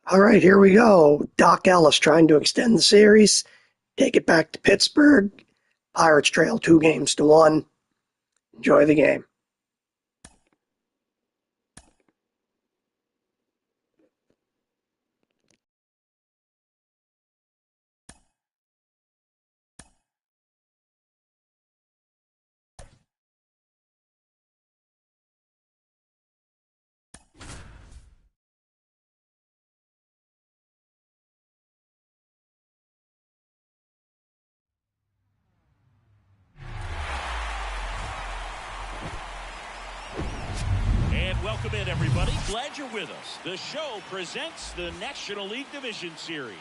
All right, here we go. Doc Ellis trying to extend the series, take it back to Pittsburgh. Pirates trail 2-1. Enjoy the game. And welcome in, everybody. Glad you're with us. The show presents the National League Division Series.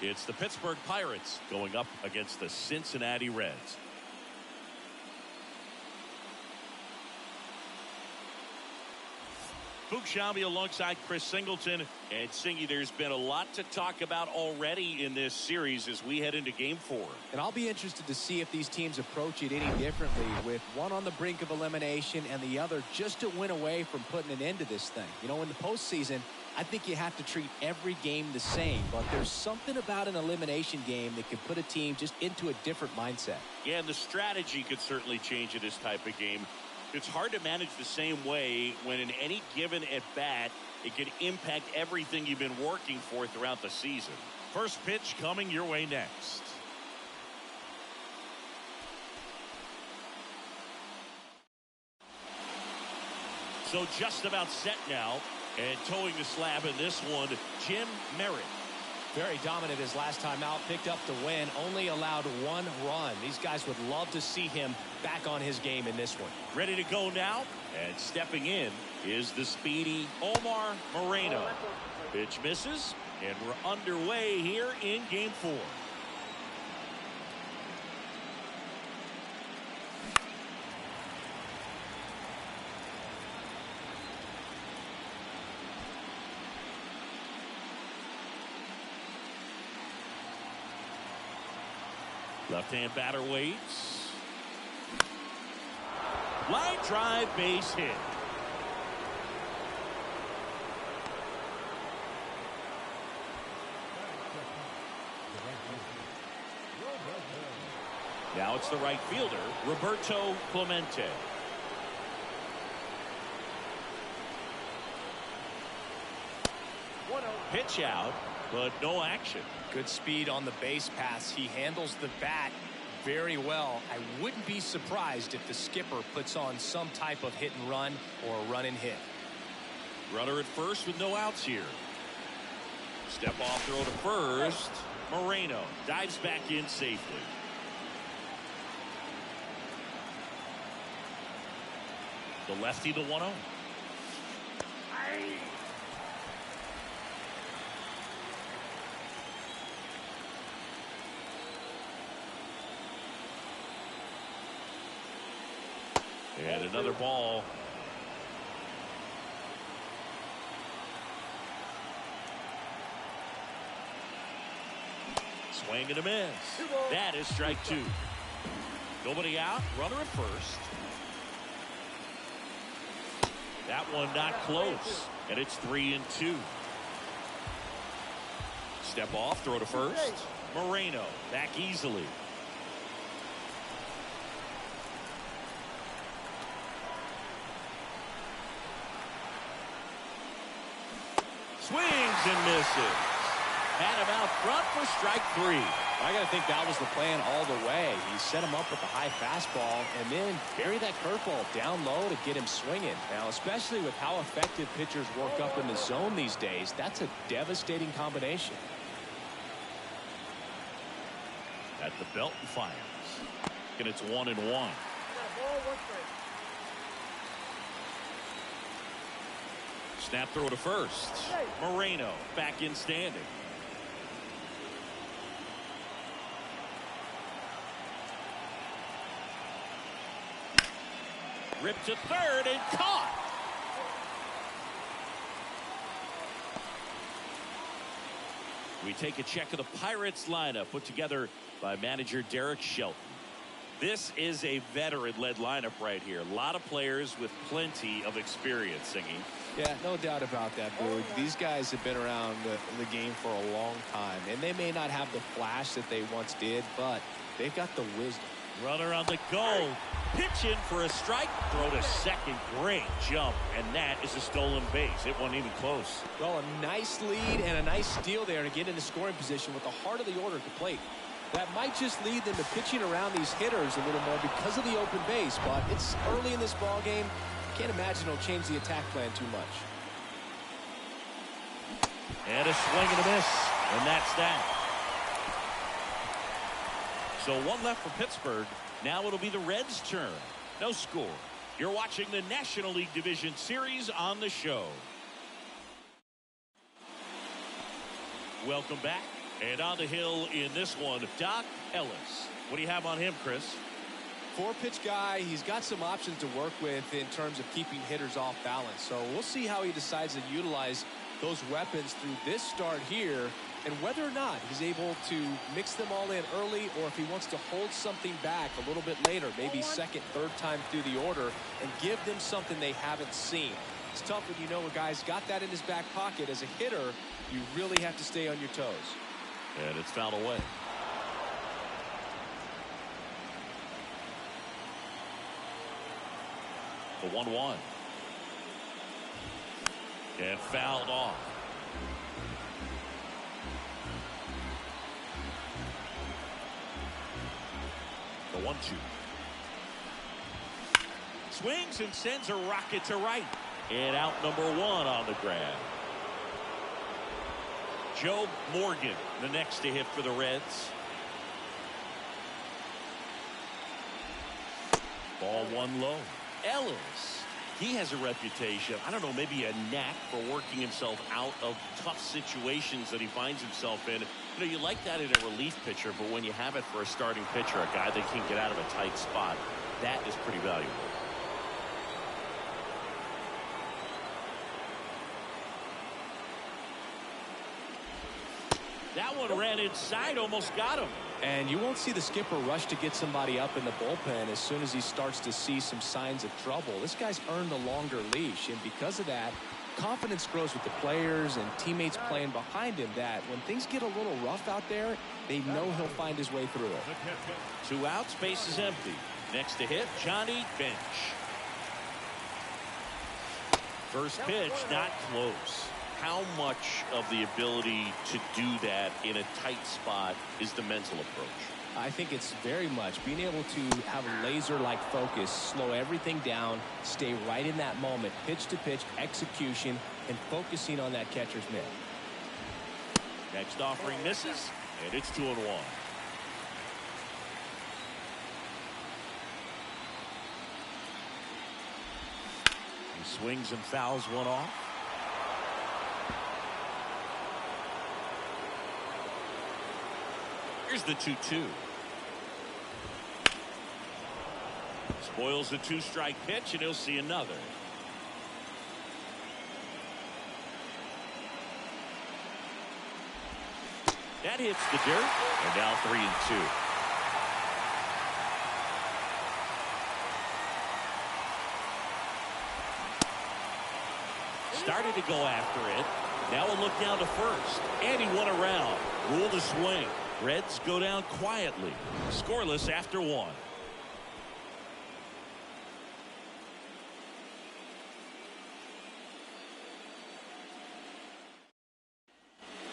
It's the Pittsburgh Pirates going up against the Cincinnati Reds. Fuchs Shambi alongside Chris Singleton. And Singy, there's been a lot to talk about already in this series as we head into Game 4. And I'll be interested to see if these teams approach it any differently, with one on the brink of elimination and the other just to win away from putting an end to this thing. You know, in the postseason, I think you have to treat every game the same, but there's something about an elimination game that can put a team just into a different mindset. Yeah, and the strategy could certainly change in this type of game. It's hard to manage the same way when in any given at-bat, it can impact everything you've been working for throughout the season. First pitch coming your way next. So just about set now, and towing the slab in this one, Jim Merritt. Very dominant his last time out, picked up the win, only allowed one run. These guys would love to see him back on his game in this one. Ready to go now, and stepping in is the speedy Omar Moreno. Pitch misses, and we're underway here in Game 4. Left-hand batter waits. Line drive, base hit. Now it's the right fielder, Roberto Clemente. Pitch out, but no action. Good speed on the base pass. He handles the bat very well. I wouldn't be surprised if the skipper puts on some type of hit and run or a run and hit. Runner at first with no outs here. Step off throw to first. Moreno dives back in safely. The lefty to 1-0. And another ball. Swing and a miss. That is strike 2. Nobody out. Runner at first. That one not close. And it's 3-2. Step off. Throw to first. Moreno back easily. Swings and misses. Had him out front for strike 3. I got to think that was the plan all the way. He set him up with the high fastball and then bury that curveball down low to get him swinging. Now, especially with how effective pitchers work up in the zone these days, that's a devastating combination. At the belt and fires. And it's 1-1. Snap throw to first. Moreno back in standing. Ripped to third and caught. We take a check of the Pirates lineup put together by manager Derek Shelton. This is a veteran-led lineup right here. A lot of players with plenty of experience singing. Yeah, no doubt about that, Boog. These guys have been around the game for a long time, and they may not have the flash that they once did, but they've got the wisdom. Runner on the go. Pitch in for a strike. Throw to second. Great jump. And that is a stolen base. It wasn't even close. Well, a nice lead and a nice steal there to get into scoring position with the heart of the order at the plate. That might just lead them to pitching around these hitters a little more because of the open base, but it's early in this ball game. Can't imagine it'll change the attack plan too much. And a swing and a miss. And that's that. So one left for Pittsburgh. Now it'll be the Reds' turn. No score. You're watching the National League Division Series on the show. Welcome back. And on the hill in this one, Doc Ellis. What do you have on him, Chris? Four-pitch guy. He's got some options to work with in terms of keeping hitters off balance. So we'll see how he decides to utilize those weapons through this start here, and whether or not he's able to mix them all in early, or if he wants to hold something back a little bit later, maybe second, third time through the order, and give them something they haven't seen. It's tough when you know a guy's got that in his back pocket. As a hitter, you really have to stay on your toes. And it's fouled away. The 1-1. And fouled off. The 1-2. Swings and sends a rocket to right. And out number one on the grab. Joe Morgan, the next to hit for the Reds. Ball one low. Ellis, he has a reputation, I don't know, maybe a knack for working himself out of tough situations that he finds himself in. You know, you like that in a relief pitcher, but when you have it for a starting pitcher, a guy that can get out of a tight spot, that is pretty valuable. That one ran inside, almost got him. And you won't see the skipper rush to get somebody up in the bullpen as soon as he starts to see some signs of trouble. This guy's earned a longer leash, and because of that, confidence grows with the players and teammates playing behind him, that when things get a little rough out there, they know he'll find his way through it. 2 outs, base is empty. Next to hit, Johnny Bench. First pitch, not close. How much of the ability to do that in a tight spot is the mental approach? I think it's very much being able to have a laser-like focus, slow everything down, stay right in that moment, pitch-to-pitch execution, and focusing on that catcher's mitt. Next offering misses, and it's 2-1. He swings and fouls one off. Here's the 2-2. Spoils the 2-strike pitch, and he'll see another. That hits the dirt, and now 3-2. Started to go after it. Now a look down to first, and he went around. Ruled a swing. Reds go down quietly. Scoreless after 1.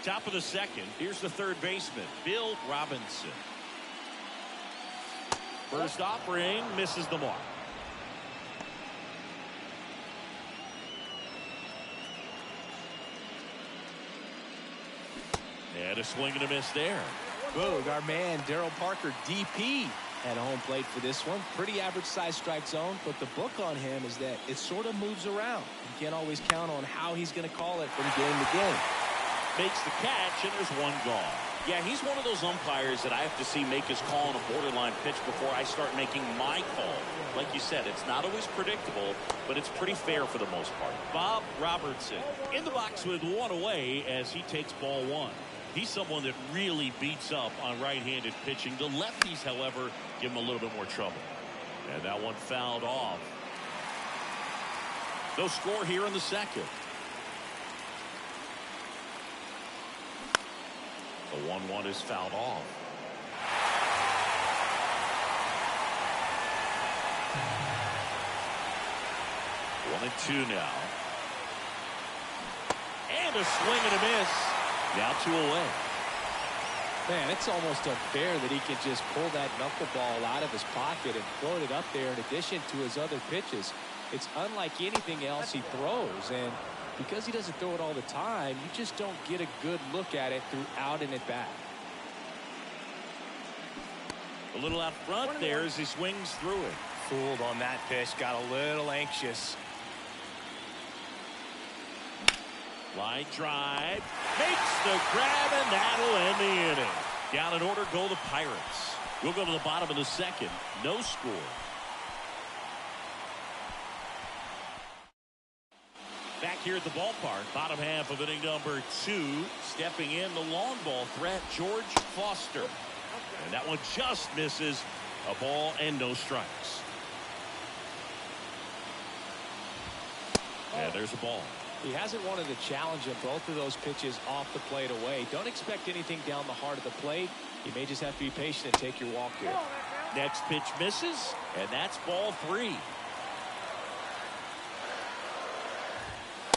Top of the second. Here's the third baseman, Bill Robinson. First offering misses the mark. And a swing and a miss there. Boog, our man Darryl Parker, DP, at home plate for this one. Pretty average size strike zone, but the book on him is that it sort of moves around. You can't always count on how he's going to call it from game to game. Makes the catch, and there's one gone. Yeah, he's one of those umpires that I have to see make his call on a borderline pitch before I start making my call. Like you said, it's not always predictable, but it's pretty fair for the most part. Bob Robertson in the box with one away as he takes ball 1. He's someone that really beats up on right-handed pitching. The lefties, however, give him a little bit more trouble. And that one fouled off. No score here in the second. The 1-1 is fouled off. One and two now. And a swing and a miss. Now 2 away. Man, it's almost unfair that he can just pull that knuckleball out of his pocket and float it up there in addition to his other pitches. It's unlike anything else he throws, and because he doesn't throw it all the time, you just don't get a good look at it throughout and at bat. A little out front there as he swings through it. Fooled on that pitch, got a little anxious. Line drive, makes the grab, and that'll end the inning. Down in order go the Pirates. We'll go to the bottom of the second. No score. Back here at the ballpark, bottom half of inning number 2. Stepping in the long ball threat, George Foster. And that one just misses. A ball and no strikes. And there's a ball. He hasn't wanted to challenge him. Both of those pitches off the plate away. Don't expect anything down the heart of the plate. You may just have to be patient and take your walk here. Next pitch misses, and that's ball 3.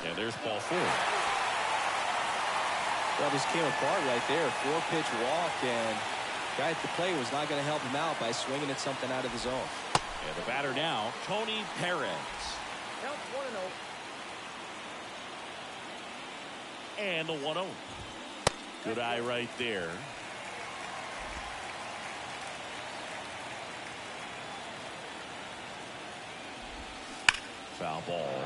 And there's ball 4. Well, this came apart right there. 4-pitch walk, and guy at the plate was not going to help him out by swinging at something out of the zone. And the batter now, Tony Perez. And the 1-0. Good eye right there. Foul ball.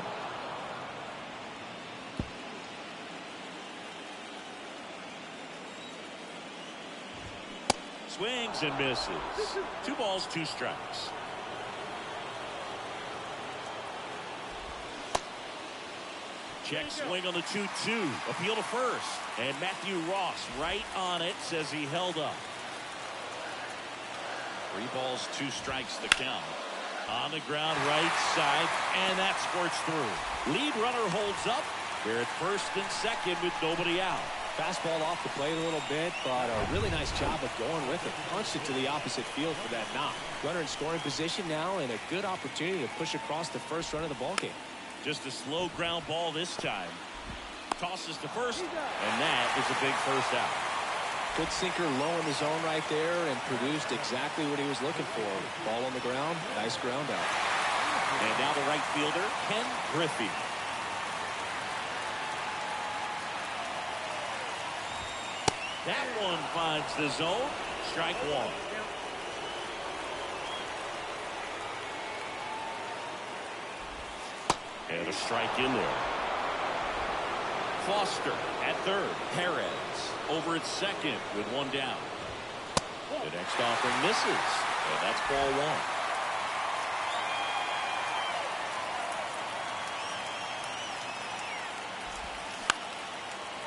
Swings and misses. 2 balls, 2 strikes. Check swing on the 2-2. Appeal to first. And Matthew Ross right on it, says he held up. 3 balls, 2 strikes to count. On the ground, right side, and that squirts through. Lead runner holds up. They're at first and second with nobody out. Fastball off the plate a little bit, but a really nice job of going with it. Punched it to the opposite field for that knock. Runner in scoring position now, and a good opportunity to push across the first run of the ballgame. Just a slow ground ball this time. Tosses to first, and that is a big first out. Good sinker low in the zone right there and produced exactly what he was looking for. Ball on the ground, nice ground out. And now the right fielder, Ken Griffey. That one finds the zone. Strike 1. And a strike in there. Foster at third. Perez over at second with 1 down. The next offering misses. And that's ball 1.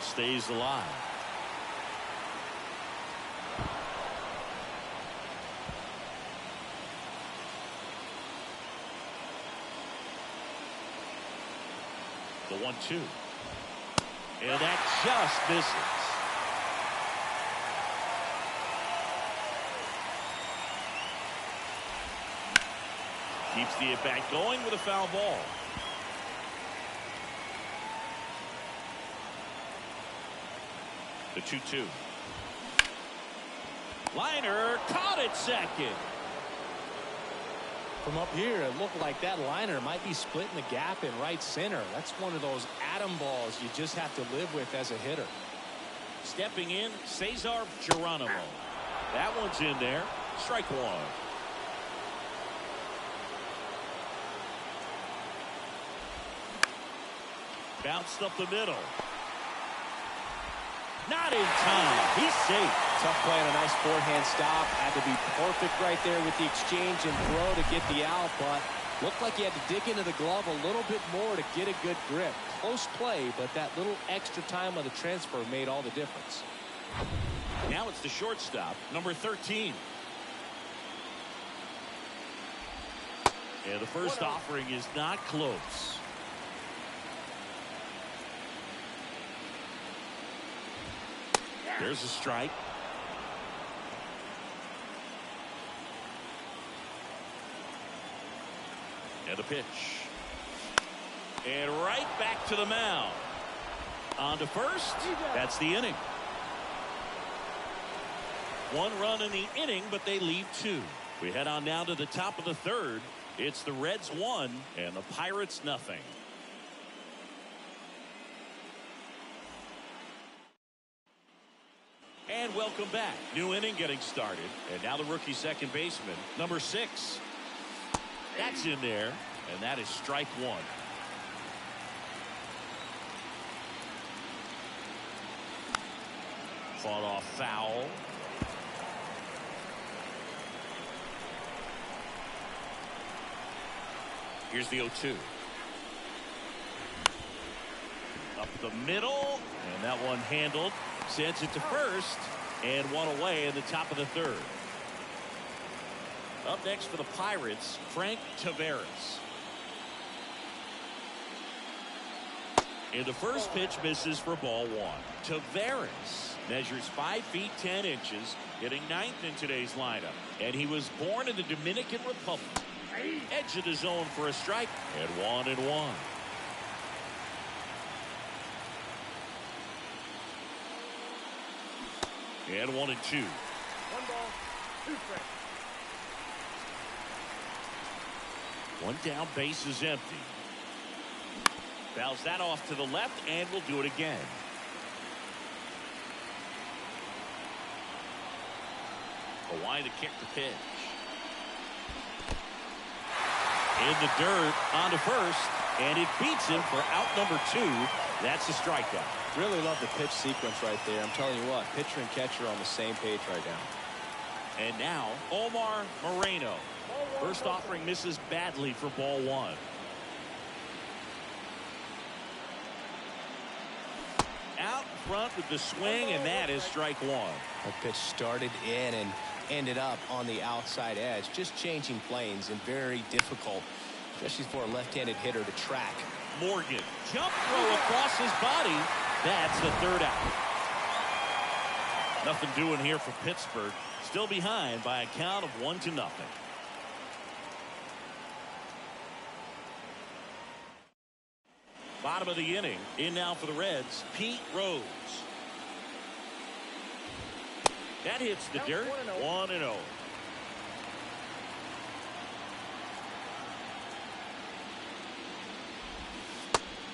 Stays alive. The 1-2. And that just misses. Keeps the at-bat going with a foul ball. The 2-2. Liner caught at second. From up here, it looked like that liner might be splitting the gap in right center. That's one of those atom balls you just have to live with as a hitter. Stepping in, Cesar Geronimo. That one's in there. Strike 1. Bounced up the middle. Not in time. He's safe. Tough play and a nice forehand stop. Had to be perfect right there with the exchange and throw to get the out, but looked like he had to dig into the glove a little bit more to get a good grip. Close play, but that little extra time on the transfer made all the difference. Now it's the shortstop, number 13. And the first offering is not close. There's a strike. And the pitch. And right back to the mound. On to first. That's the inning. 1 run in the inning, but they leave 2. We head on now to the top of the 3rd. It's the Reds 1 and the Pirates nothing. And welcome back. New inning getting started. And now the rookie second baseman, number 6. That's in there. And that is strike 1. Fought off foul. Here's the 0-2. Up the middle. And that one handled. Sends it to first. And 1 away in the top of the 3rd. Up next for the Pirates, Frank Taveras. And the first pitch misses for ball 1. Taveras measures 5 feet 10 inches, hitting 9th in today's lineup. And he was born in the Dominican Republic. Edge of the zone for a strike. And 1-1. And 1-2. 1 ball, 2 strikes. 1 down, base is empty. Fouls that off to the left, and we'll do it again. Hawaii to kick the pitch. In the dirt, on to first, and it beats him for out number 2. That's a strikeout. Really love the pitch sequence right there. I'm telling you what, pitcher and catcher are on the same page right now. And now, Omar Moreno. First offering misses badly for ball 1. Out front with the swing, and that is strike 1. That pitch started in and ended up on the outside edge, just changing planes, and very difficult, especially for a left-handed hitter to track. Morgan, jump throw across his body. That's the 3rd out. Nothing doing here for Pittsburgh. Still behind by a count of 1-0. Bottom of the inning. In now for the Reds, Pete Rose. That hits the dirt. 1-0.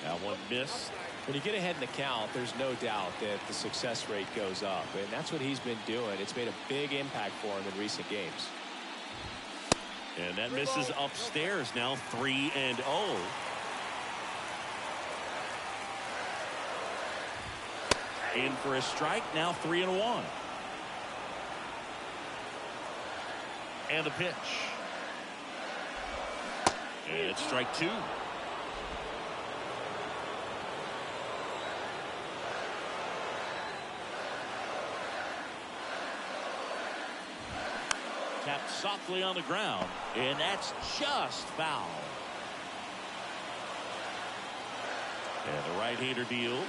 That one missed. When you get ahead in the count, there's no doubt that the success rate goes up, and that's what he's been doing. It's made a big impact for him in recent games. And that misses upstairs. Now 3-0. In for a strike. Now 3-1. And the pitch. And it's strike 2. Tapped softly on the ground, and that's just foul. And the right-hander deals.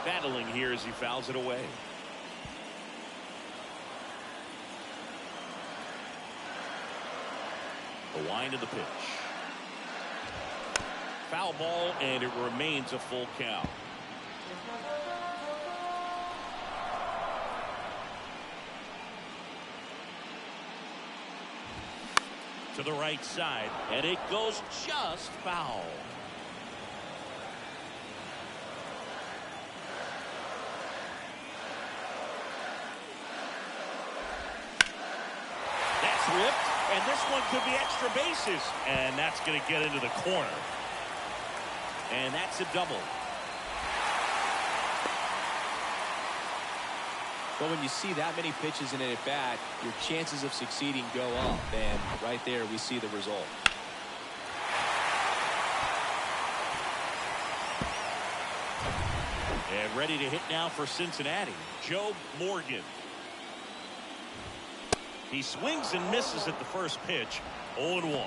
Battling here as he fouls it away. The wind of the pitch. Foul ball, and it remains a full count. To the right side, and it goes just foul. That's ripped, and this one could be extra bases, and that's going to get into the corner. And that's a double. But when you see that many pitches in an at-bat, your chances of succeeding go up, and right there we see the result. And ready to hit now for Cincinnati, Joe Morgan. He swings and misses at the first pitch. 0-1.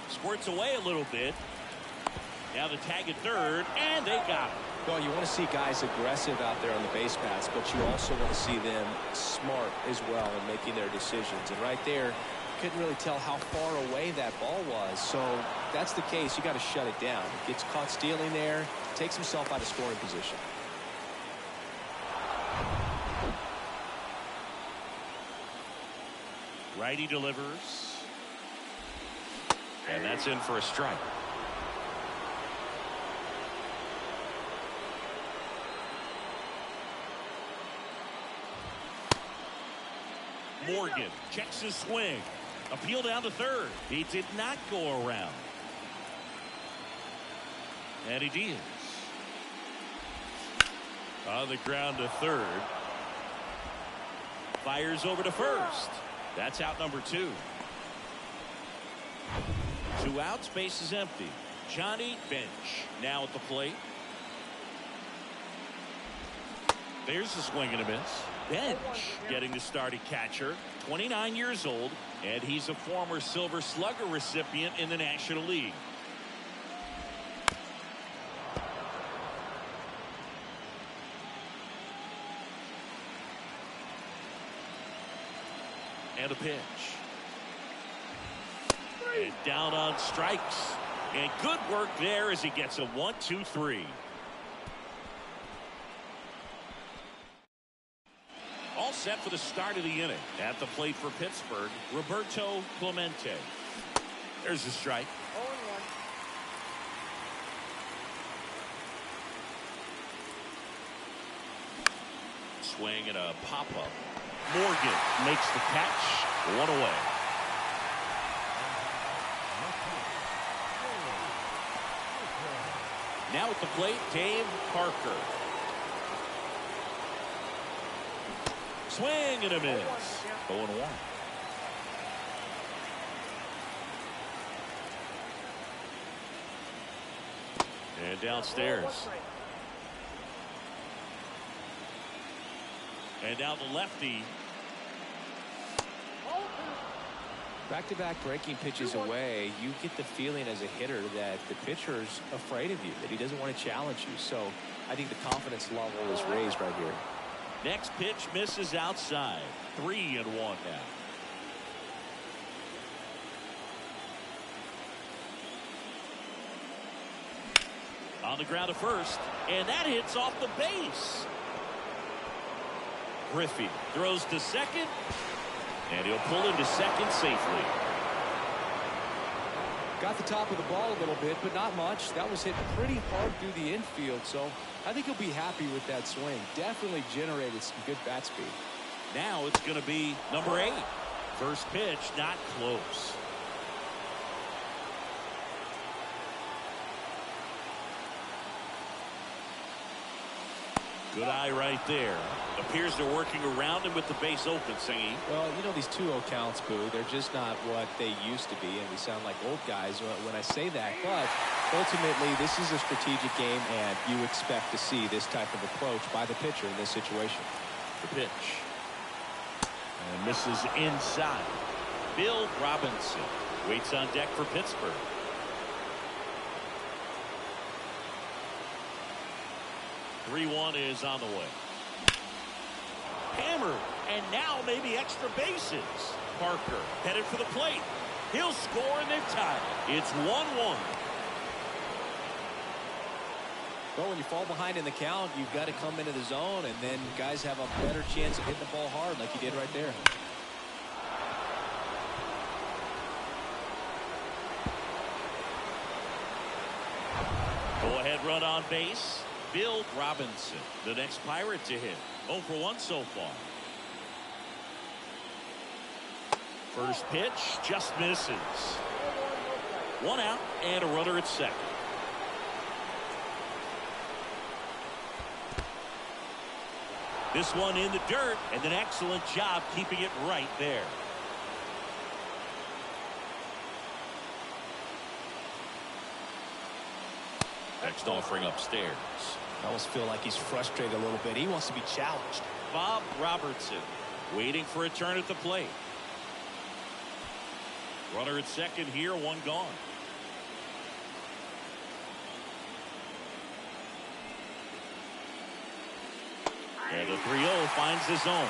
Squirts away a little bit. Now the tag at third, and they got him. Well, you want to see guys aggressive out there on the base paths, but you also want to see them smart as well in making their decisions. And right there, couldn't really tell how far away that ball was. So that's the case. You got to shut it down. Gets caught stealing there, takes himself out of scoring position. Righty delivers. And that's in for a strike. Morgan checks his swing. Appeal down to third. He did not go around. And he did. On the ground to third. Fires over to first. That's out number 2. 2 outs, base is empty. Johnny Bench now at the plate. There's the swing and a miss. Bench getting the start at catcher, 29 years old, and he's a former Silver Slugger recipient in the National League. And a pitch. And down on strikes. And good work there as he gets a 1-2-3. All set for the start of the inning. At the plate for Pittsburgh, Roberto Clemente. There's the strike. 0-1. Swing and a pop-up. Morgan makes the catch. 1 away. Now at the plate, Dave Parker. Swing and a miss. 0-1. And downstairs. And now the lefty. Back-to-back breaking pitches away, you get the feeling as a hitter that the pitcher's afraid of you, that he doesn't want to challenge you. So I think the confidence level is raised right here. Next pitch misses outside. 3-1 now. On the ground to first, and that hits off the base. Griffey throws to second, and he'll pull into second safely. Got the top of the ball a little bit, but not much. That was hit pretty hard through the infield, so I think he'll be happy with that swing. Definitely generated some good bat speed. Now it's going to be number 8. First pitch, not close. Good eye right there. Appears they're working around him with the base open, Singy. Well, you know, these 2-0 counts, Boo, they're just not what they used to be, and we sound like old guys when I say that. But ultimately, this is a strategic game, and you expect to see this type of approach by the pitcher in this situation. The pitch. And misses inside. Bill Robinson waits on deck for Pittsburgh. .3-1 is on the way. Hammered, and now maybe extra bases. Parker headed for the plate. He'll score, and they've tied. It's 1-1. Well, when you fall behind in the count, you've got to come into the zone, and then guys have a better chance of hitting the ball hard like you did right there. Go-ahead run on base. Bill Robinson, the next Pirate to hit. 0 for 1 so far. First pitch just misses. 1 out and a runner at second. This one in the dirt, and an excellent job keeping it right there. Text offering upstairs. I almost feel like he's frustrated a little bit. He wants to be challenged. Bob Robertson waiting for a turn at the plate. Runner at second here, one gone. And the 3-0 finds the zone.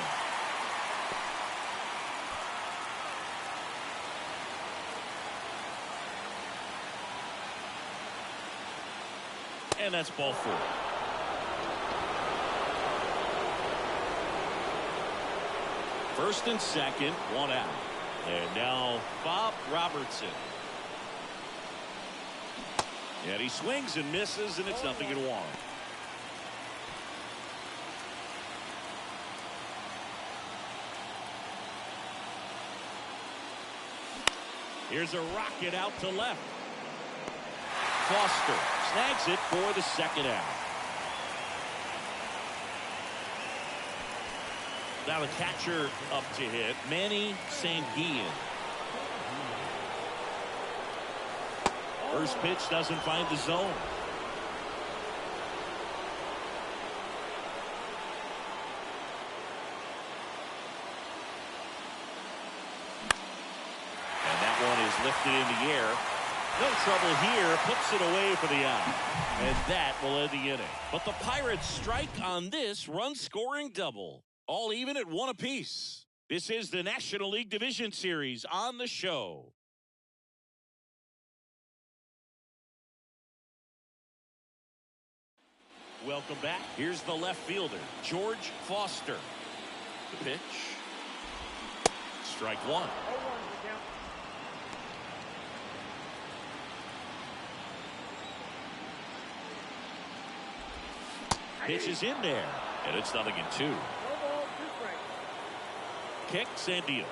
And that's ball 4. First and second, one out. And now Bob Robertson. And he swings and misses, and it's 0-1. Here's a rocket out to left. Foster snags it for the second out. Now the catcher up to hit, Manny Sanguillen. First pitch doesn't find the zone. And that one is lifted in the air. No trouble here, puts it away for the out. And that will end the inning. But the Pirates strike on this run-scoring double. All even at 1 apiece. This is the National League Division Series on the show. Welcome back. Here's the left fielder, George Foster. The pitch. Strike 1. Pitch is in there, and it's 0-2. Kicks and deals.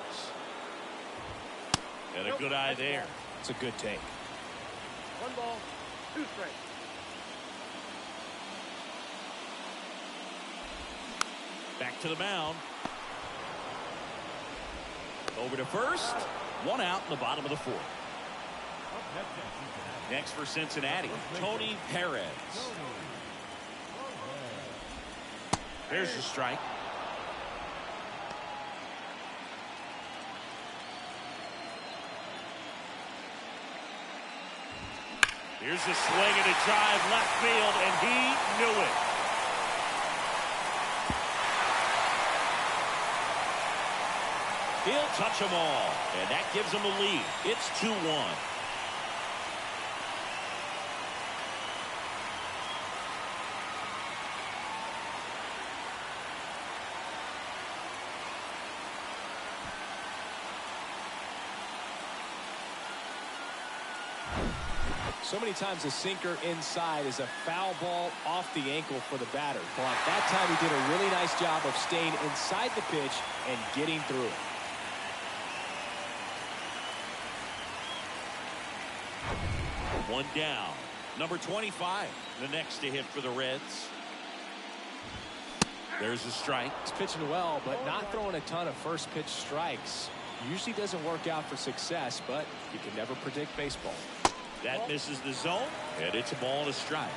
And a good eye there. It's a good take. 1 ball, 2 strikes. Back to the mound. Over to first. 1 out in the bottom of the 4th. Next for Cincinnati, Tony Perez. There's the strike. Here's a swing and a drive left field, and he knew it. He'll touch them all, and that gives them a lead. It's 2-1. So many times a sinker inside is a foul ball off the ankle for the batter. But that time he did a really nice job of staying inside the pitch and getting through it. One down. Number 25, the next to hit for the Reds. There's a strike. He's pitching well, but not throwing a ton of first pitch strikes. Usually doesn't work out for success, but you can never predict baseball. That misses the zone, and it's a ball and a strike.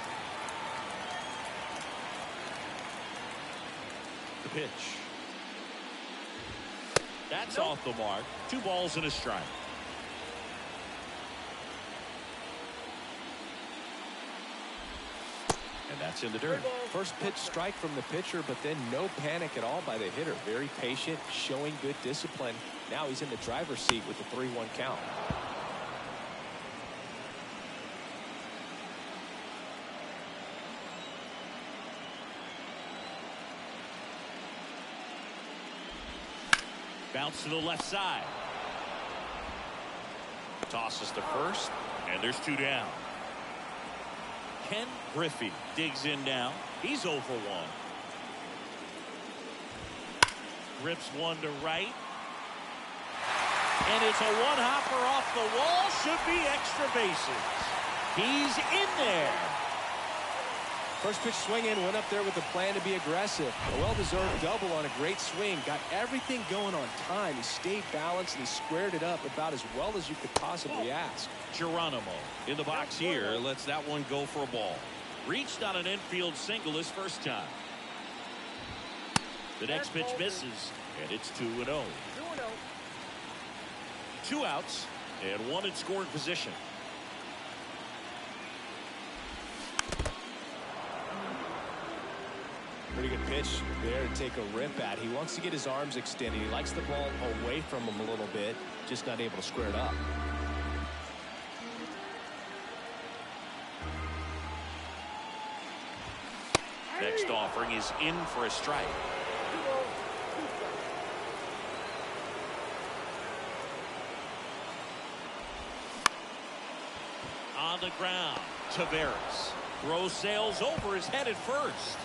The pitch. That's off the mark. 2 balls and a strike. And that's in the dirt. First pitch strike from the pitcher, but then no panic at all by the hitter. Very patient, showing good discipline. Now he's in the driver's seat with the 3-1 count. Bounce to the left side. Tosses to first, and there's 2 down. Ken Griffey digs in now. He's 0 for 1. Grips one to right. And it's a one-hopper off the wall. Should be extra bases. He's in there. First pitch swinging, went up there with a plan to be aggressive. A well-deserved double on a great swing. Got everything going on time. He stayed balanced and he squared it up about as well as you could possibly ask. Geronimo in the box here lets that one go for a ball. Reached on an infield single his first time. The next pitch misses, and it's 2-0. 2-0. 2 outs and 1 in scoring position. Pretty good pitch there to take a rip at. He wants to get his arms extended. He likes the ball away from him a little bit, just not able to square it up. Next offering is in for a strike. 2-0. 2 strikes. On the ground, Taveras throws sails over his head at first.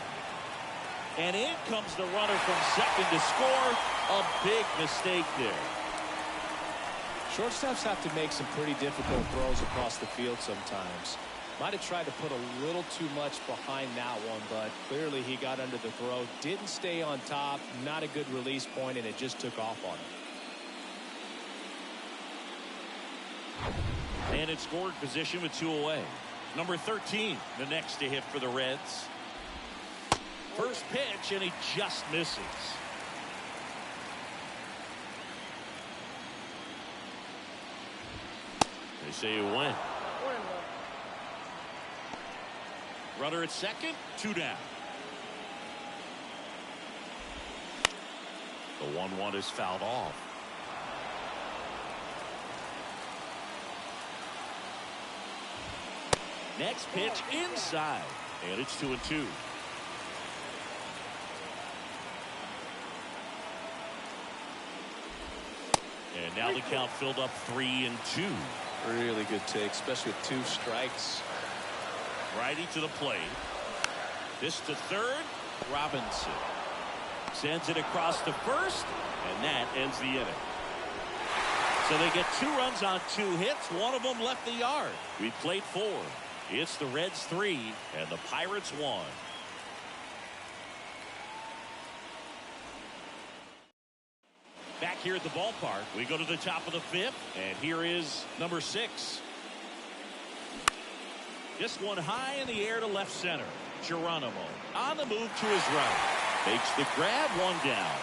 And in comes the runner from second to score. A big mistake there. Shortstops have to make some pretty difficult throws across the field sometimes. Might have tried to put a little too much behind that one, but clearly he got under the throw, didn't stay on top, not a good release point, and it just took off on him. And in scoring position with 2 away. Number 13, the next to hit for the Reds. First pitch, and he just misses. They say he went. 1-1. Runner at second, 2 down. The 1-1 is fouled off. Next pitch inside, and it's 2-2. And now the count filled up 3-2. Really good take, especially with 2 strikes. Righty to the plate. This to third. Robinson sends it across to first, and that ends the inning. So they get 2 runs on 2 hits. One of them left the yard. We played 4. It's the Reds 3 and the Pirates 1. Back here at the ballpark, we go to the top of the 5th, and here is number 6. This one high in the air to left center. Geronimo on the move to his right. Makes the grab, 1 down.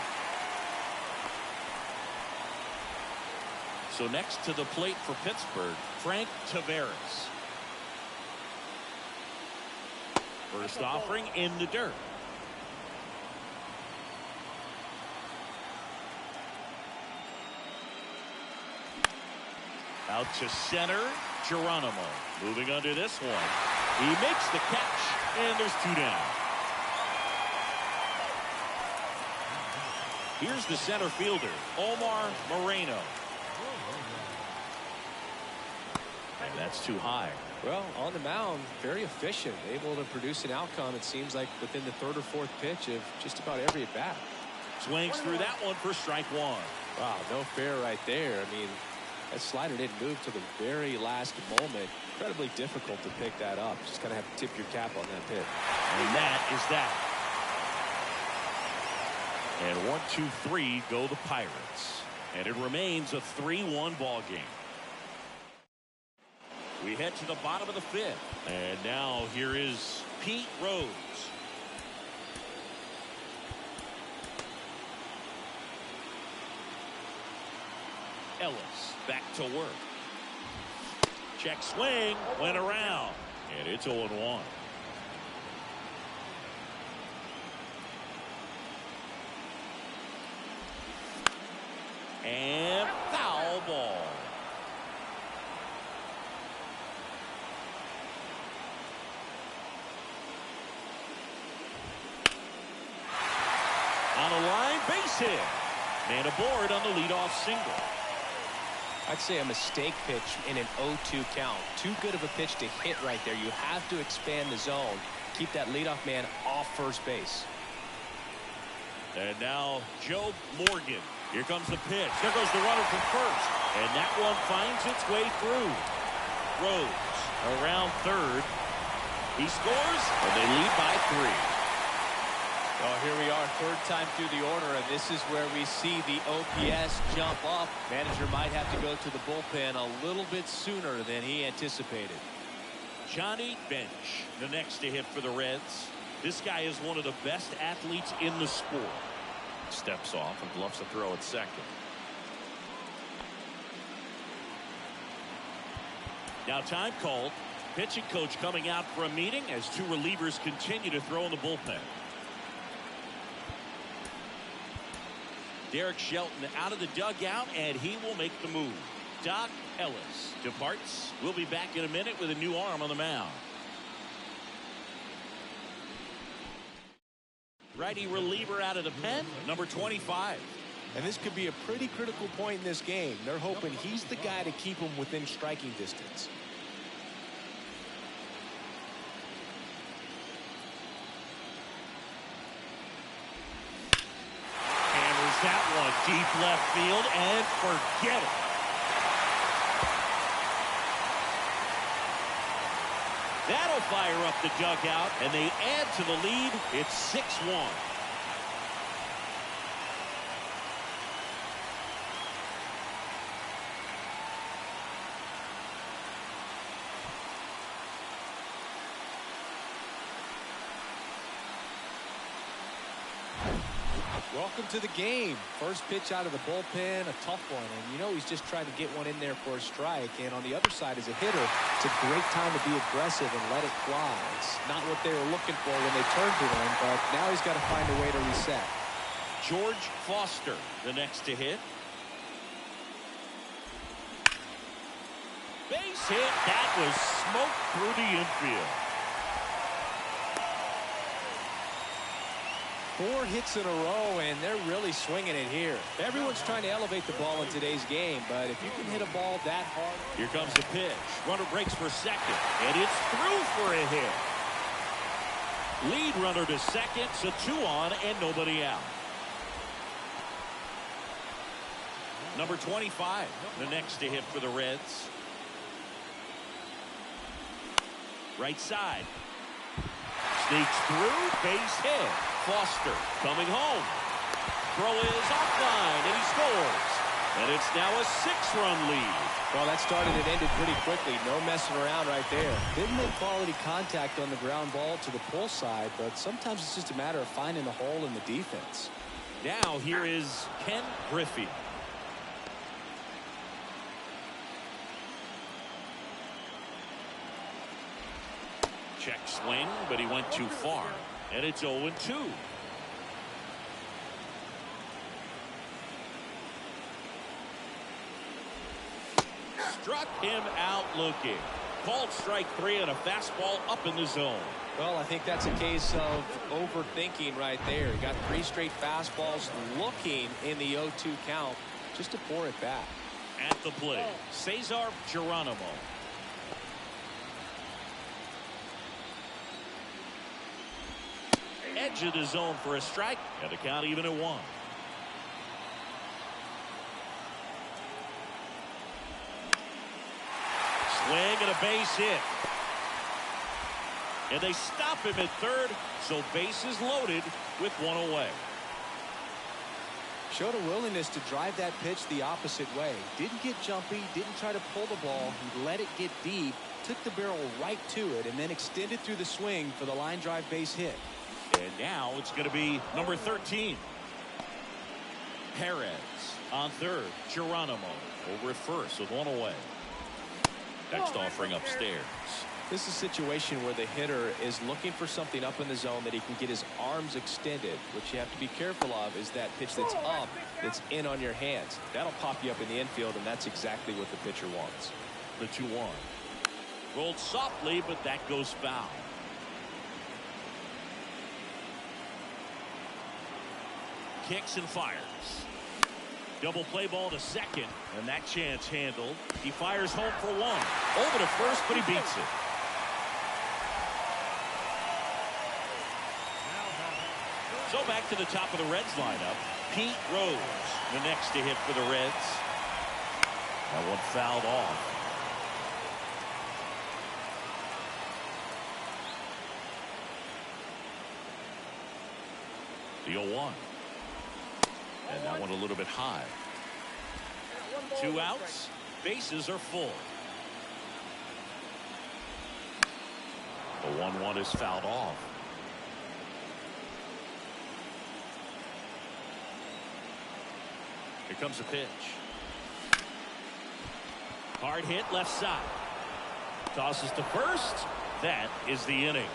So next to the plate for Pittsburgh, Frank Taveras. First offering in the dirt. Out to center, Geronimo. Moving under this one. He makes the catch, and there's 2 down. Here's the center fielder, Omar Moreno. And that's too high. Well, on the mound, very efficient, able to produce an outcome, it seems like, within the 3rd or 4th pitch of just about every at-bat. Swings through that one for strike 1. Wow, no fair right there. I mean, that slider didn't move to the very last moment. Incredibly difficult to pick that up. Just kind of have to tip your cap on that pitch. And that is that. And 1, 2, 3 go the Pirates. And it remains a 3-1 ball game. We head to the bottom of the 5th. And now here is Pete Rose. Ellis back to work. Check swing, went around, and it's 0-1. And foul ball. On a line, base hit. Man aboard on the leadoff single. I'd say a mistake pitch in an 0-2 count. Too good of a pitch to hit right there. You have to expand the zone. Keep that leadoff man off first base. And now Joe Morgan. Here comes the pitch. There goes the runner from first. And that one finds its way through. Rose around third. He scores, and they lead by 3. Well, here we are, 3rd time through the order, and this is where we see the OPS jump up. Manager might have to go to the bullpen a little bit sooner than he anticipated. Johnny Bench, the next to hit for the Reds. This guy is one of the best athletes in the sport. Steps off and bluffs a throw at second. Now time called. Pitching coach coming out for a meeting as two relievers continue to throw in the bullpen. Derek Shelton out of the dugout, and he will make the move. Doc Ellis departs. We'll be back in a minute with a new arm on the mound. Righty reliever out of the pen, number 25. And this could be a pretty critical point in this game. They're hoping he's the guy to keep them within striking distance. Hammers that one deep left field, and forget it. That'll fire up the dugout, and they add to the lead. It's 6-1. Welcome to the game. First pitch out of the bullpen, a tough one. And you know he's just trying to get one in there for a strike. And on the other side as a hitter, it's a great time to be aggressive and let it fly. It's not what they were looking for when they turned to him, but now he's got to find a way to reset. George Foster, the next to hit. Base hit. That was smoked through the infield. 4 hits in a row, and they're really swinging it here. Everyone's trying to elevate the ball in today's game, but if you can hit a ball that hard. Here comes the pitch. Runner breaks for second, and it's through for a hit. Lead runner to second, so 2 on and nobody out. Number 25, the next to hit for the Reds. Right side. Sneaks through, base hit. Foster coming home. Throw is offline, and he scores. And it's now a 6-run lead. Well, that started and ended pretty quickly. No messing around right there. Didn't make quality contact on the ground ball to the pull side, but sometimes it's just a matter of finding the hole in the defense. Now here is Ken Griffey. Check swing, but he went too far. And it's 0-2. Struck him out looking. Called strike 3 and a fastball up in the zone. Well, I think that's a case of overthinking right there. He got 3 straight fastballs looking in the 0-2 count just to pour it back. At the plate, Cesar Geronimo. Edge of the zone for a strike, and the count even at 1. Swing and a base hit. And they stop him at third, so bases loaded with 1 away. Showed a willingness to drive that pitch the opposite way. Didn't get jumpy, didn't try to pull the ball. He let it get deep, took the barrel right to it, and then extended through the swing for the line drive base hit. And now it's going to be number 13. Perez on third. Geronimo over at first with 1 away. Next offering upstairs. This is a situation where the hitter is looking for something up in the zone that he can get his arms extended. What you have to be careful of is that pitch that's up, that's in on your hands. That'll pop you up in the infield, and that's exactly what the pitcher wants. The 2-1. Rolled softly, but that goes foul. Kicks and fires. Double play ball to second, and that chance handled. He fires home for 1. Over to first, but he beats it. So back to the top of the Reds lineup. Pete Rose, the next to hit for the Reds. That one fouled off. The 0-1. And that one a little bit high. 2 outs. Bases are full. The 1-1 is fouled off. Here comes a pitch. Hard hit left side. Tosses to first. That is the inning.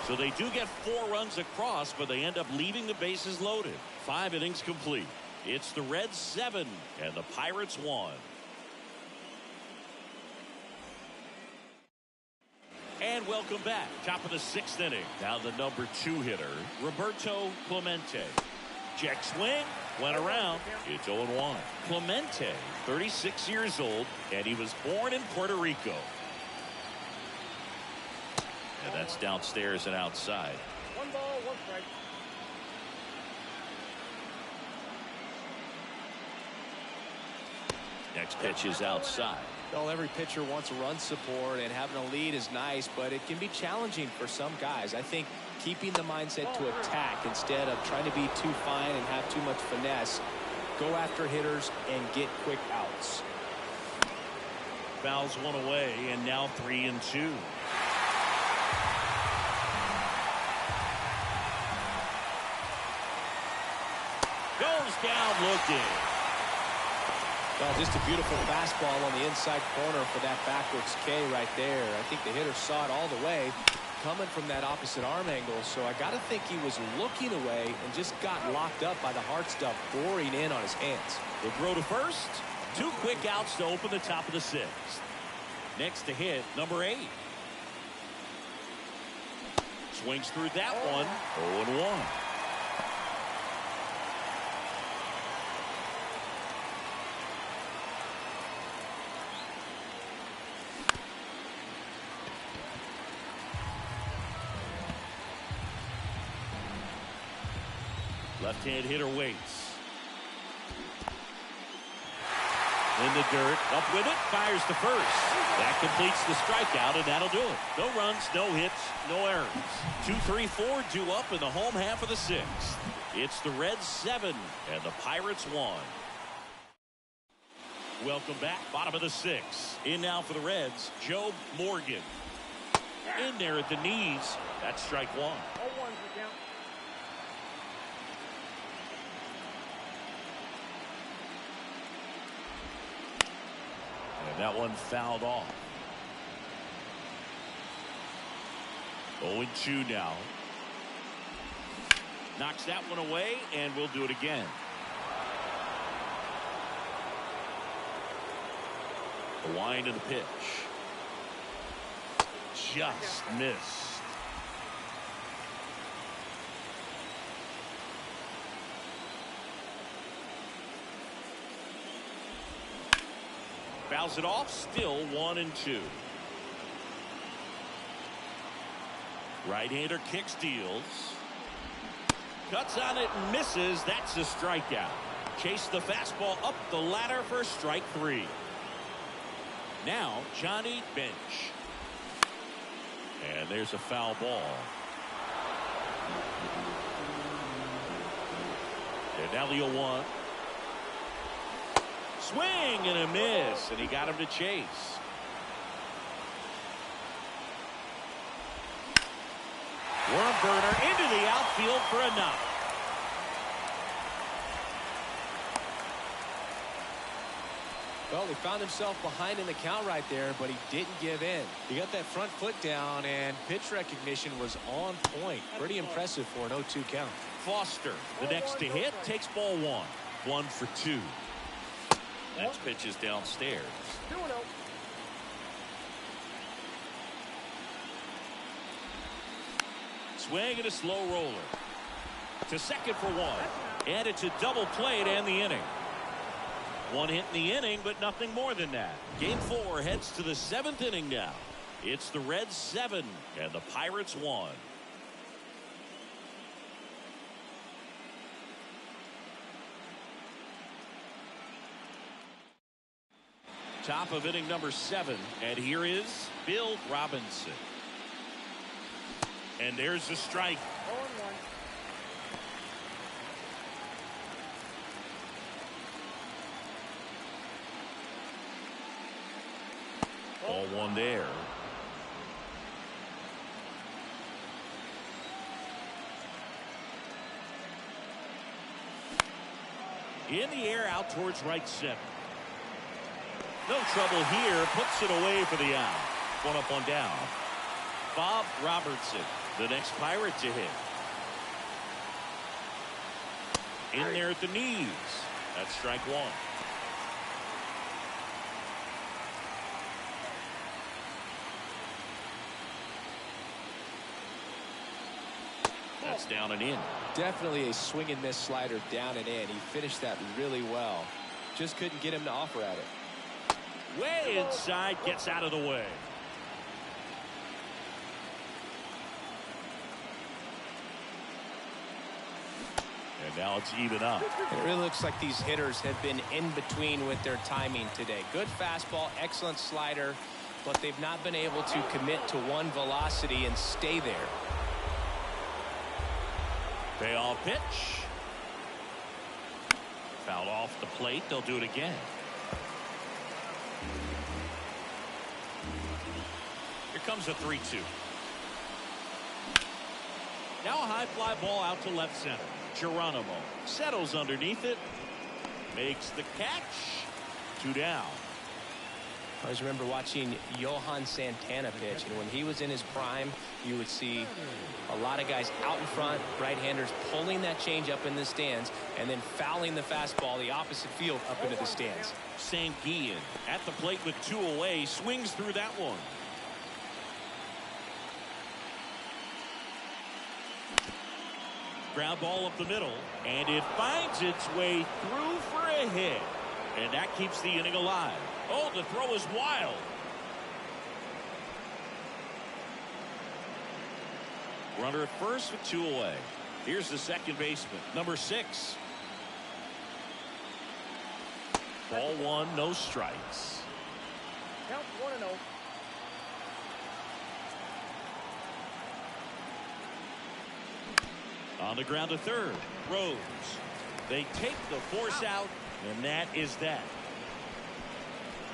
So they do get 4 runs across, but they end up leaving the bases loaded. 5 innings complete. It's the Reds 7 and the Pirates 1. And welcome back. Top of the 6th inning. Now the number 2 hitter, Roberto Clemente. Check swing. Went around. It's 0-1. Clemente, 36 years old, and he was born in Puerto Rico. And that's downstairs and outside. 1 ball, 1 strike. Next pitch is outside. Well, every pitcher wants run support, and having a lead is nice, but it can be challenging for some guys. I think keeping the mindset to attack instead of trying to be too fine and have too much finesse. Go after hitters and get quick outs. Fouls one away, and now 3-2. Goes down looking. Well, just a beautiful fastball on the inside corner for that backwards K right there. I think the hitter saw it all the way coming from that opposite arm angle, so I got to think he was looking away and just got locked up by the hard stuff boring in on his hands. The throw to first. 2 quick outs to open the top of the 6th. Next to hit, number 8. Swings through that one. 0-1. Left-hand hitter waits. In the dirt, up with it, fires to first. That completes the strikeout, and that'll do it. No runs, no hits, no errors. 2, 3, 4 due up in the home half of the 6th. It's the Reds 7 and the Pirates 1. Welcome back, bottom of the 6th. In now for the Reds, Joe Morgan. In there at the knees. That's strike 1. 0-1 for count. And that one fouled off. 0-2 now. Knocks that one away, and we'll do it again. The wind of the pitch. Just missed. Fouls it off, still 1-2. Right-hander kicks, deals. Cuts on it and misses. That's a strikeout. Chase the fastball up the ladder for strike 3. Now Johnny Bench. And there's a foul ball. And now the 0-1. Swing and a miss, and he got him to chase. Worm burner into the outfield for a knock. Well, he found himself behind in the count right there, but he didn't give in. He got that front foot down, and pitch recognition was on point. Pretty impressive for an 0-2 count. Foster, the next to hit, takes ball 1. 1 for 2. Next pitch is downstairs. 2-0. Swing and a slow roller. To second for 1. And it's a double play to end the inning. 1 hit in the inning, but nothing more than that. Game 4 heads to the 7th inning now. It's the Reds 7 and the Pirates 1. Top of inning number 7, and here is Bill Robinson. And there's a strike. 0-1. Ball 1 there. In the air out towards right center. No trouble here. Puts it away for the out. One up, one down. Bob Robertson, the next Pirate to hit. In there at the knees. That's strike one. That's down and in. Definitely a swing and miss slider down and in. He finished that really well. Just couldn't get him to offer at it. Way inside, gets out of the way. And now it's even up. It really looks like these hitters have been in between with their timing today. Good fastball, excellent slider, but they've not been able to commit to one velocity and stay there. Payoff pitch. Foul off the plate. They'll do it again. Here comes a 3-2. Now a high fly ball out to left center. Geronimo settles underneath it. Makes the catch. 2 down. I always remember watching Johan Santana pitch, and when he was in his prime, you would see a lot of guys out in front, right-handers pulling that change up in the stands, and then fouling the fastball the opposite field up into the stands. Sanguillen at the plate with 2 away, swings through that one. Ground ball up the middle, and it finds its way through for a hit. And that keeps the inning alive. Oh, the throw is wild. Runner at first with 2 away. Here's the second baseman, number 6. Ball 1, no strikes. Count 1-0. On the ground to third. Rose. They take the force out, and that is that.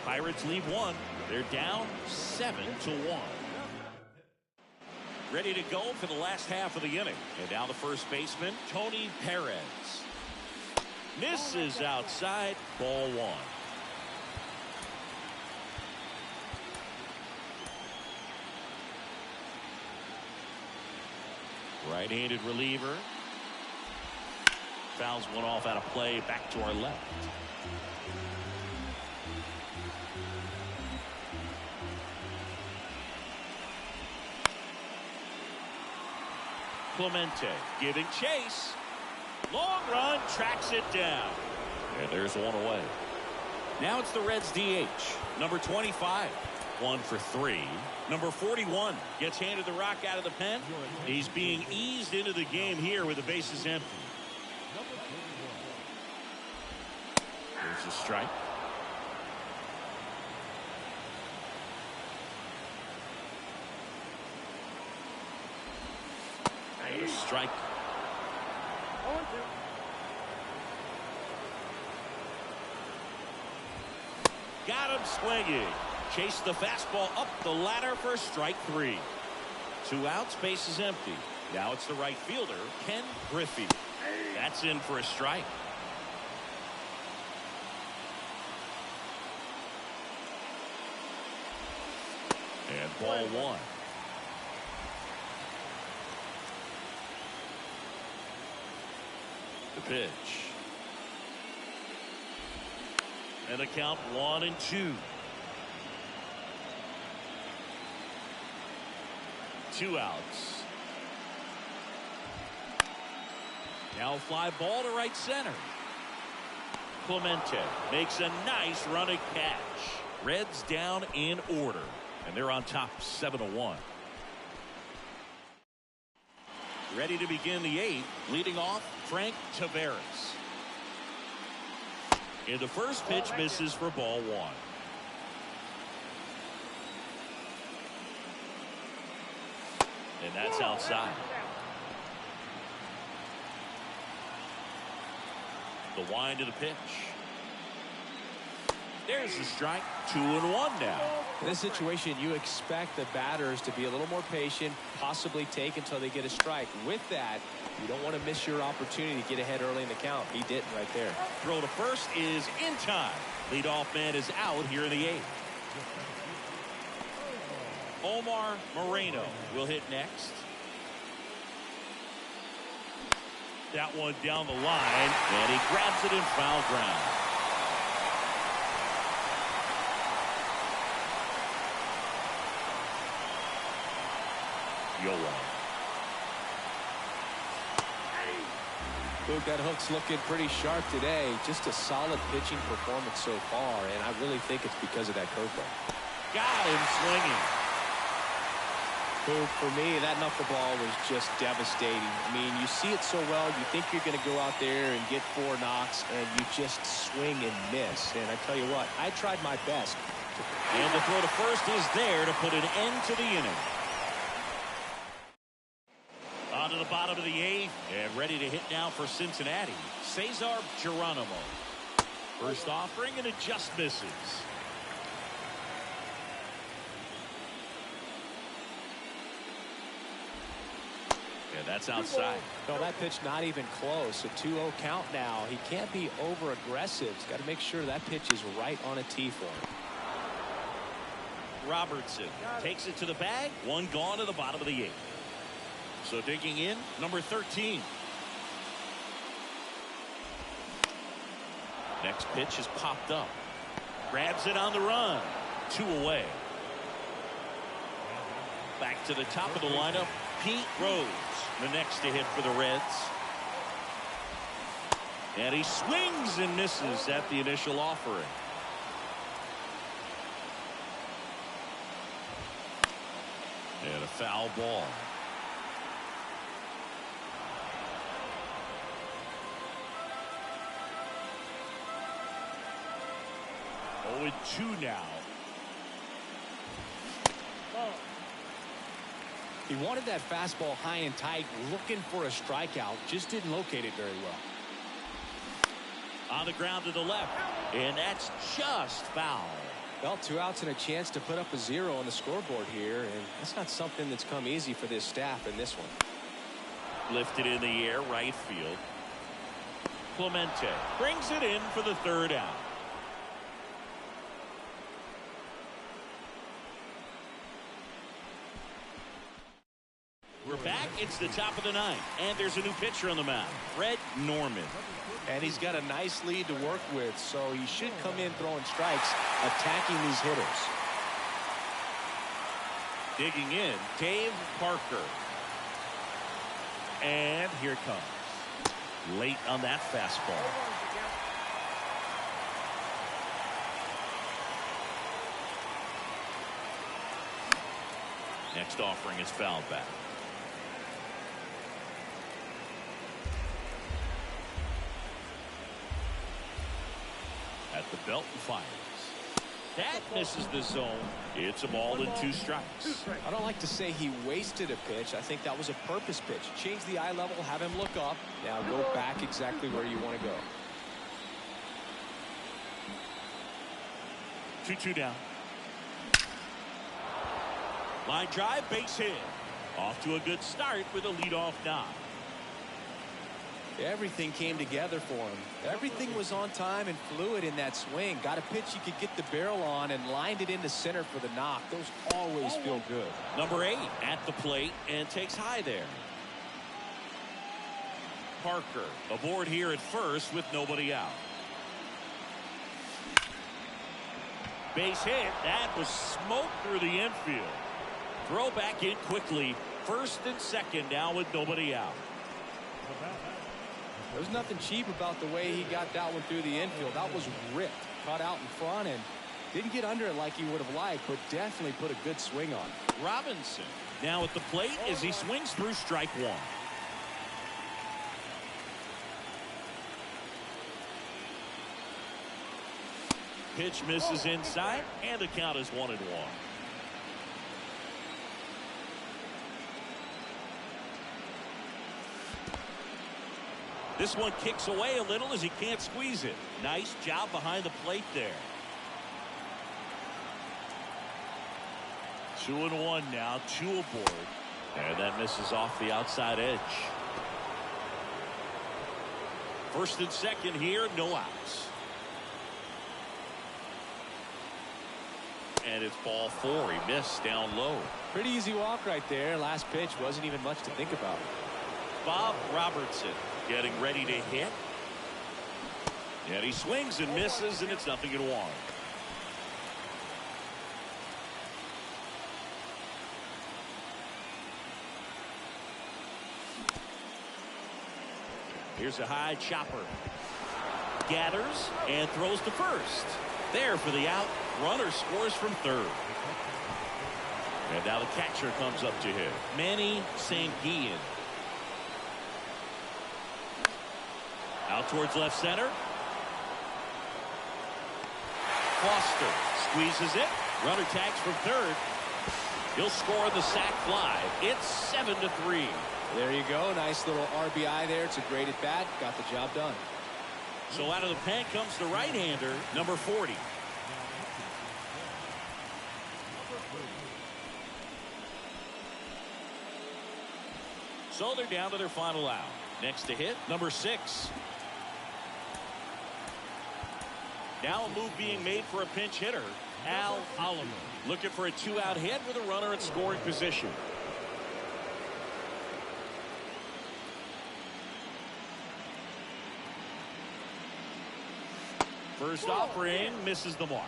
Pirates leave 1. They're down 7-1. Ready to go for the last half of the inning. And now the first baseman, Tony Perez. Misses outside. Ball 1. Right-handed reliever. Fouls one off out of play. Back to our left. Clemente giving chase. Long run, tracks it down. And there's 1 away. Now it's the Reds DH. Number 25. 1 for 3. Number 41 gets handed the rock out of the pen. He's being eased into the game here with the bases empty. There's a strike. And a strike. 0-2. Got him swinging. Chase the fastball up the ladder for strike 3. 2 outs, base is empty. Now it's the right fielder, Ken Griffey. That's in for a strike. And ball 1. The pitch. And the count 1-2. 2 outs. Now fly ball to right center. Clemente makes a nice running catch. Reds down in order, and they're on top 7-1. Ready to begin the 8th. Leading off, Frank Taveras. And the first pitch misses for ball 1. And that's outside. The wind of the pitch. There's the strike. 2-1 now. In this situation, you expect the batters to be a little more patient, possibly take until they get a strike. With that, you don't want to miss your opportunity to get ahead early in the count. He didn't right there. Throw to first is in time. Leadoff man is out here in the 8th. Omar Moreno will hit next. That one down the line, and he grabs it in foul ground. Boog, that hook's looking pretty sharp today. Just a solid pitching performance so far, and I really think it's because of that curveball. Got him swinging. Boog, for me, that knuckleball was just devastating. I mean, you see it so well, you think you're going to go out there and get 4 knocks, and you just swing and miss. And I tell you what, I tried my best. And the throw to first is there to put an end to the inning. On to the bottom of the 8th, and ready to hit now for Cincinnati, Cesar Geronimo. First offering, and it just misses. Yeah, that's outside. No, that pitch not even close. A 2-0 count now. He can't be over-aggressive. He's got to make sure that pitch is right on a tee for him. Robertson takes it to the bag. One gone to the bottom of the 8th. So digging in, number 13. Next pitch is popped up. Grabs it on the run. 2 away. Back to the top of the lineup, Pete Rose, the next to hit for the Reds. And he swings and misses at the initial offering. And a foul ball. Oh, and 2 now. He wanted that fastball high and tight, looking for a strikeout. Just didn't locate it very well. On the ground to the left. And that's just foul. Well, 2 outs and a chance to put up a 0 on the scoreboard here. And that's not something that's come easy for this staff in this one. Lifted in the air, right field. Clemente brings it in for the 3rd out. We're back. It's the top of the 9th, and there's a new pitcher on the mound, Fred Norman. And he's got a nice lead to work with, so he should come in throwing strikes, attacking these hitters. Digging in, Dave Parker. And here it comes. Late on that fastball. Next offering is fouled back. At the belt and fires. That misses the zone. It's a ball and 2 strikes. I don't like to say he wasted a pitch. I think that was a purpose pitch. Change the eye level, have him look up. Now go back exactly where you want to go. 2-2 down. Line drive, base hit. Off to a good start with a leadoff knock. Everything came together for him. Everything was on time and fluid in that swing. Got a pitch you could get the barrel on and lined it into center for the knock. Those always feel good. Number 8 at the plate and takes high there. Parker aboard here at first with nobody out. Base hit. That was smoke through the infield. Throw back in quickly. First and second now with nobody out. There's nothing cheap about the way he got that one through the infield. That was ripped. Caught out in front and didn't get under it like he would have liked, but definitely put a good swing on it. Robinson now at the plate as he swings through strike 1. Pitch misses inside, and the count is 1-1. This one kicks away a little as he can't squeeze it. Nice job behind the plate there. 2-1 now, 2 aboard. And that misses off the outside edge. First and second here, no outs. And it's ball 4. He missed down low. Pretty easy walk right there. Last pitch wasn't even much to think about. Bob Robertson getting ready to hit. And he swings and misses, and it's 0-1. Here's a high chopper. Gathers and throws to first. There for the out. Runner scores from third. And now the catcher comes up to him. Manny Sanguillen. Out towards left center. Foster squeezes it. Runner tags from third. He'll score the sac fly. It's 7-3. There you go. Nice little RBI there. It's a great at bat. Got the job done. So out of the pen comes the right-hander, number 40. So they're down to their final out. Next to hit, number 6. Now a move being made for a pinch hitter, Al Oliver. Looking for a 2-out hit with a runner in scoring position. First offering misses the mark.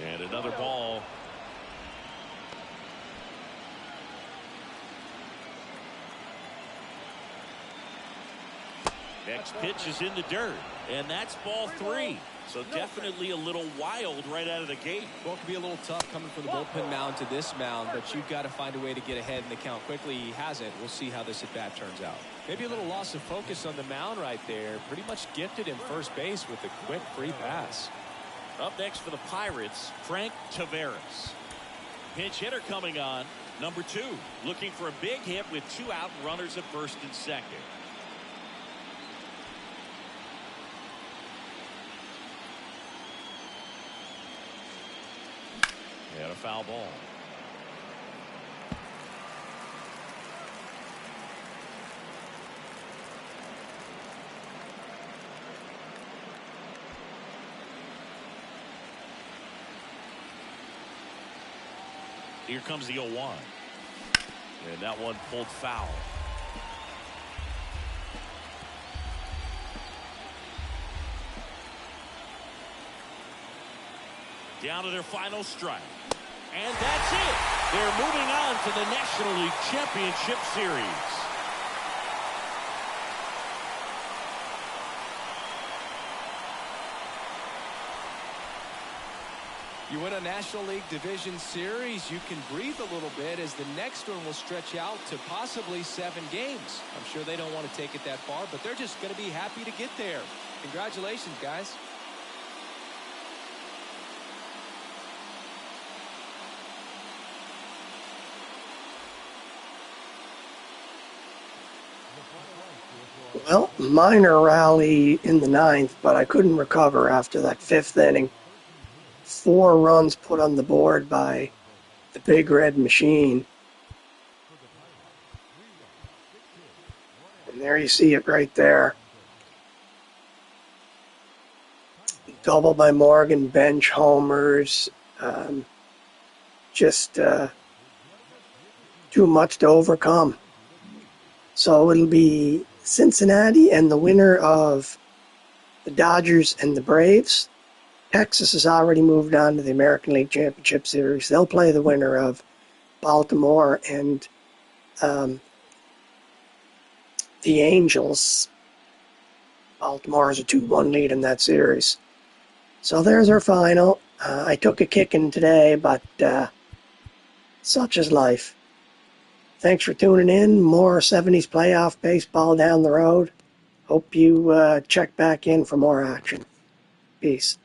And another ball. Next pitch is in the dirt, and that's ball 3. So definitely a little wild right out of the gate. Well, it could be a little tough coming from the bullpen mound to this mound, but you've got to find a way to get ahead in the count quickly. He hasn't. We'll see how this at bat turns out. Maybe a little loss of focus on the mound right there. Pretty much gifted him first base with a quick free pass. Up next for the Pirates, Frank Taveras. Pinch hitter coming on, number 2. Looking for a big hit with 2 out, runners at first and second. And a foul ball. Here comes the 0-1. And that one pulled foul. Down to their final strike. And that's it. They're moving on to the National League Championship Series. You win a National League Division Series, you can breathe a little bit as the next one will stretch out to possibly 7 games. I'm sure they don't want to take it that far, but they're just going to be happy to get there. Congratulations, guys. Well, minor rally in the 9th, but I couldn't recover after that 5th inning. 4 runs put on the board by the Big Red Machine. And there you see it right there. Double by Morgan, bench homers. Just too much to overcome. So it'll be Cincinnati and the winner of the Dodgers and the Braves. Texas has already moved on to the American League Championship Series. They'll play the winner of Baltimore and the Angels. Baltimore has a 2-1 lead in that series. So there's our final. I took a kicking today, but such is life. Thanks for tuning in. More 70s playoff baseball down the road. Hope you check back in for more action. Peace.